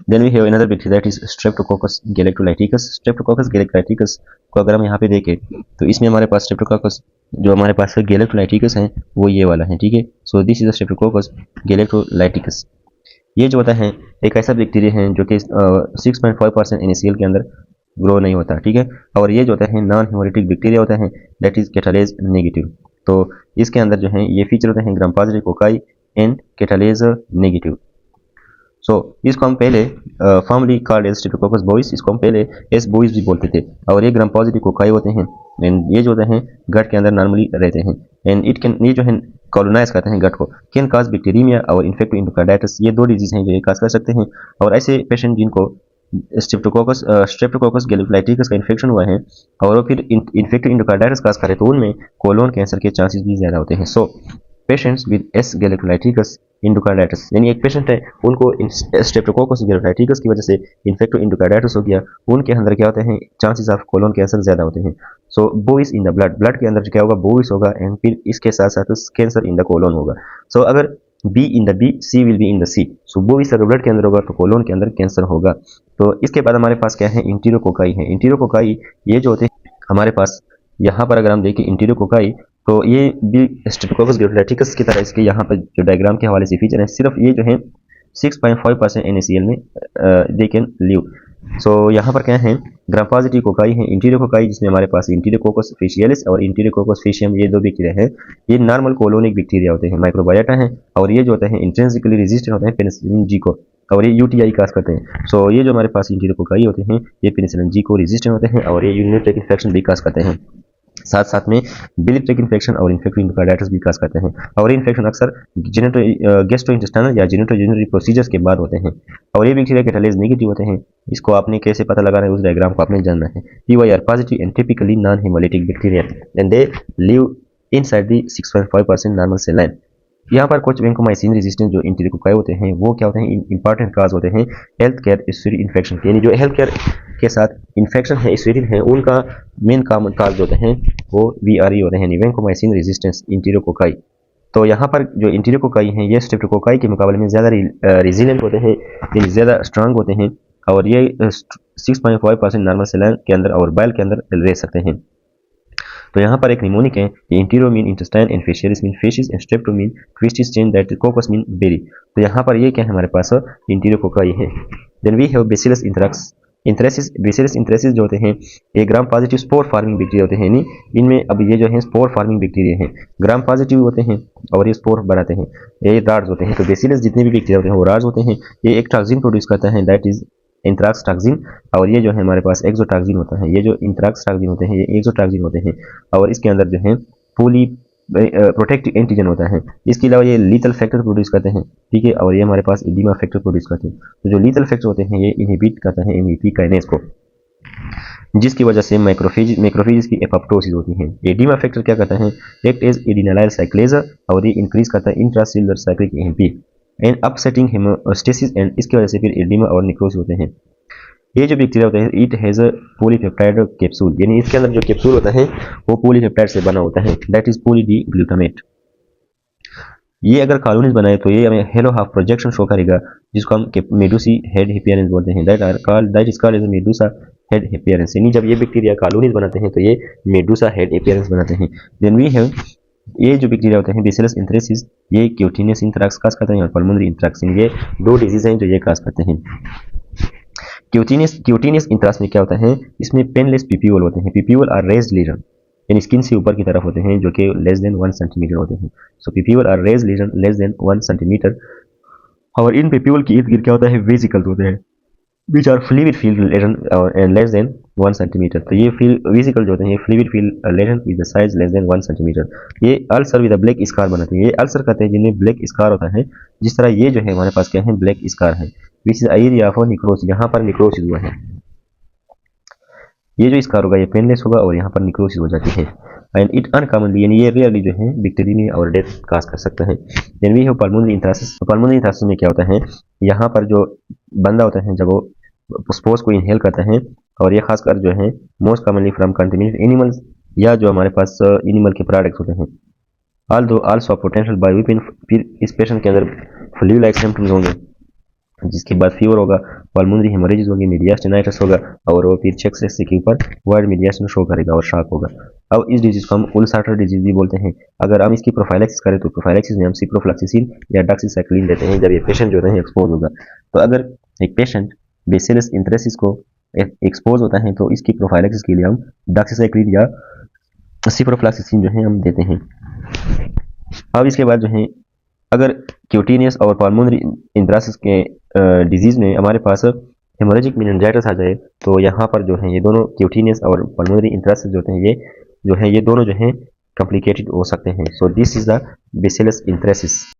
Then we have another bacteria that is streptococcus galactolyticus. Streptococcus galactolyticus को अगर हम यहाँ पे देखें तो इसमें हमारे पास स्ट्रेप्टोकोकस जो हमारे पास गैलेक्टोलाइटिकस है वो ये वाला है, ठीक है। So this is streptococcus galactolyticus. ये जो होता है एक ऐसा बैक्टीरिया है जो कि 6.5% NaCl के अंदर ग्रो नहीं होता, ठीक है। और ये जो होता है नॉन हेमोलिटिक बैक्टीरिया होता है दैट इज कैटालेज नेगेटिव। तो इसके अंदर जो है ये फीचर होते हैं gram positive cocci and catalase negative. So इसको हम पहले formerly called as streptococcus bovis, इसको हम पहले एस बोइस भी बोलते थे। और ये ग्राम पॉजिटिव कोकाई होते हैं एंड ये जो होते हैं गट के अंदर नॉर्मली रहते हैं एंड इट कैन, ये जो है कॉलोनाइज करते हैं गट को, कैन काज बैक्टीरिया और इन्फेक्टिव एंडोकार्डाइटिस। ये दो डिजीज हैं जो ये काज कर सकते हैं। और ऐसे पेशेंट जिनको स्ट्रेप्टोकोकस गैलेक्टोलाइटिकस का इन्फेक्शन हुआ है और वो फिर इन्फेक्टिव एंडोकार्डाइटिस काज करे तो उनमें कोलोन कैंसर के चांसेस भी ज्यादा होते हैं। सो पेशेंट्स विद एस गैलेक्टोलाइटिकस एंडोकार्डाइटिस, यानी एक पेशेंट है उनको स्ट्रेप्टोकोकस गैलेक्टोलाइटिकस की वजह से इन्फेक्टिव एंडोकार्डाइटिस हो गया, उनके अंदर क्या होते हैं चांसेस ऑफ कोलोन कैंसर ज्यादा होते हैं। So bovis in the blood, blood के अंदर क्या होगा बोइस होगा एंड फिर इसके साथ साथ कैंसर इन द कोलोन होगा। सो अगर B in the B, C will be in the C. So बोइस अगर ब्लड के अंदर होगा तो कोलोन के अंदर कैंसर होगा। तो इसके बाद हमारे पास क्या है इंटीरोकोकाई है। इंटीरोकोकाई ये जो होते हैं हमारे पास यहाँ पर अगर हम देखें इंटीरोकोकाई तो ये भी स्ट्रेप्टोकोकस गैलेक्टोलाइटिकस की तरह इसके यहाँ पर जो डायग्राम के हवाले से फीचर है, सिर्फ ये जो है 6.5% NaCl में दे कैन लिव। सो यहाँ पर क्या है ग्राम पॉजिटिव कोकाई है, इंटीरोकोकाई जिसमें हमारे पास इंटीरोकोकस फेशियलिस और इंटीरोकोकस फेशियम ये दो बैक्टीरिया है। ये नॉर्मल कोलोनिक बैक्टीरिया होते हैं, माइक्रोबायोटा है और ये जो होते हैं इंट्रिंसिकली रेजिस्टेंट होते हैं पेनिसिलिन जी को और ये यूटीआई काज करते हैं। सो ये जो हमारे पास इंटीरोकोकाई होते हैं ये पेनिसिलिन जी को रेजिस्टेंट होते हैं और ये यूरिनरी ट्रैक्ट इन्फेक्शन भी काज करते हैं। साथ साथ में बिली ट्रैक्ट इन्फेक्शन और इन्फेक्टिव एंडोकार्डाइटिस भी काज करते हैं। और ये इन्फेक्शन अक्सर गैस्ट्रोइंटेस्टाइनल या जेनिटोयूरिनरी प्रोसीजर्स के बाद होते हैं। और ये बैक्टीरिया कैटालेज नेगेटिव होते हैं। इसको आपने कैसे पता लगाना है उस डायग्राम को आपने जानना है। PYR positive and typically non haemolytic bacteria and they live inside the 6.5% normal cell line. यहाँ पर कुछ वैंकोमाइसिन रेजिस्टेंट जो इंटीरोकोकाई होते हैं वो क्या होते हैं इंपॉर्टेंट काज होते हैं हेल्थ केयर स्टोरी इन्फेक्शन, यानी जो हेल्थ केयर के साथ इन्फेक्शन है स्टोरी है उनका मेन कॉमन काज होते हैं वो VRE होते हैं, वैंकोमाइसिन रेजिस्टेंस इंटीरोकोकाई। तो यहाँ पर जो इंटीरोकोकाई हैं ये स्ट्रेप्टोकोकाई के मुकाबले में ज़्यादा रेजिलेंट होते हैं, यानी ज़्यादा स्ट्रांग होते हैं और ये 6.5% नॉर्मल सेल के अंदर और बाइल के अंदर रह सकते हैं। तो यहाँ पर एक निमोनिक है, entero mean intestine and faecalis mean faeces and strepto mean twisted chain that coccus mean berry. तो यहाँ पर ये क्या है हमारे पास इंटीरोकोकाई है। Then we have bacillus anthracis. Bacillus anthracis जो होते हैं ये gram positive spore forming bacteria होते हैं, यानी इनमें अब ये जो है स्पोर फार्मिंग बैक्टीरिया हैं, ग्राम पॉजिटिव होते हैं और ये स्पोर बनाते हैं, ये राड्स होते हैं। तो बेसिलस जितने भी बैक्टीरिया होते हैं वो राड्स होते हैं। ये एक टॉक्सिन प्रोड्यूस करता है दैट इज एंथ्राक्स टॉक्सिन और ये जो है हमारे पास एक्सोटॉक्सिन होता है। ये जो एंथ्राक्स टॉक्सिन होते हैं ये एक्सोटॉक्सिन होते हैं और इसके अंदर जो है पोली प्रोटेक्टिव एंटीजन होता है। इसके अलावा ये लीथल फैक्टर प्रोड्यूस करते हैं, ठीक है, और ये हमारे पास एडिमा फैक्टर प्रोड्यूस करते हैं। तो जो लीथल फैक्टर होते हैं ये इनहिबिट करता है MEP काइनेज को, जिसकी वजह से मैक्रोफेज की एपोप्टोसिस होती है। एडिमा फैक्टर क्या करता है एक्ट एज एडिनालाइल साइक्लेजर और ये इंक्रीज करता है intracellular cyclic AMP and upsetting homeostasis and इसकी वजह से फिर एडिमा और निक्रोसिस होते हैं। ये जो बैक्टीरिया होता है it has a polypeptide capsule, यानी इसके अंदर जो कैप्सूल होता है वो पॉलीपेप्टाइड से बना होता है that is poly D glutamate. ये अगर कॉलोनीज बनाए तो ये हमें हेलो हाफ प्रोजेक्शन शो करेगा जिसको हम मेडूसी हेड हिपियरेंस बोलते हैं, that is called as Medusa head appearance. यानी जब ये बैक्टीरिया कॉलोनीज बनाते हैं तो ये मेडूसा हेड हिपियरेंस बनाते हैं। देन वी हैव ये जो बैक्टीरिया होते हैं बेसिलस इंथ्रेसिस ये क्यूटिनियस इंथ्रैक्स काज करते हैं और पल्मोनरी इंथ्रैक्सिन, ये दो डिजीज हैं जो ये काज करते हैं। क्यूटिनियस इंथ्रैक्स में क्या होता है इसमें पेनलेस पीपीओल होते हैं। पीपीओल आर रेज्ड लीजन, यानी स्किन से ऊपर की तरफ होते हैं जो कि लेस देन 1 सेंटीमीटर होते हैं। So papule are raised lesion less than 1 centimetre और इन पीपीओल के इर्द गिर्द क्या होता है वेसिकल्स होते हैं which are fluid filled lesion and less than 1 centimetre. तो ये वेसिकल जो होते हैं ये fluid filled lesion with the size less than 1 centimetre. ये अल्सर विद ब्लैक स्कार बनाते हैं, ये अल्सर कहते हैं जिनमें ब्लैक स्कार होता है। जिस तरह ये जो है हमारे पास क्या है ब्लैक स्कार है which is area of necrosis, यहाँ पर निक्रोसिस हुआ है। ये जो स्कार होगा ये पेनलेस होगा और यहाँ पर निक्रोसिस हो जाती है एंड इट अनकॉमनली, यानी ये रियरली जो है बैक्टीरिया और डेथ काज कर सकता है। Then we have pulmonary anthracis. Pulmonary anthracis में क्या होता है यहाँ पर जो बंदा होता है जब वो स्पोर्स को इनहेल करता है और ये खासकर जो है most commonly from contaminated animals या जो हमारे पास एनिमल के प्रोडक्ट्स होते हैं। आल्सो पोटेंशियल बायोवेपन, फिर इस पेशेंट के अंदर फ्लू लाइक सिम्टम्स होंगे जिसके बाद फीवर होगा पल्मोनरी हेमोरेजिस होगी, मीडियास्टिनाइटिस होगा और वो फिर चेक सेक्स के ऊपर वाइड मीडियास्टिन शो करेगा और शॉक होगा। अब इस डिजीज को हम उल्सर्टर डिजीज भी बोलते हैं। अगर हम इसकी प्रोफाइलैक्सिस करें तो प्रोफाइलैक्सिस में हम सिप्रोफ्लॉक्सासिन या डॉक्सीसाइक्लिन देते हैं जब ये पेशेंट जो है एक्सपोज होगा। तो अगर एक पेशेंट बेसिलस इंथ्रेसिस को एक्सपोज होता है तो इसकी प्रोफाइलैक्सिस के लिए हम डॉक्सीसाइक्लिन या सिप्रोफ्लॉक्सासिन जो है हम देते हैं। अब इसके बाद जो है अगर क्यूटेनियस और पल्मोनरी इंथ्रासिस के डिजीज में हमारे पास हेमोरेजिक मेनिंजाइटिस आ जाए तो यहाँ पर जो है ये दोनों क्यूटेनियस और पल्मोनरी इंथ्रासिस जो होते हैं ये दोनों जो है कॉम्प्लिकेटेड हो सकते हैं। So this is the bacillus इंथ्रासिस।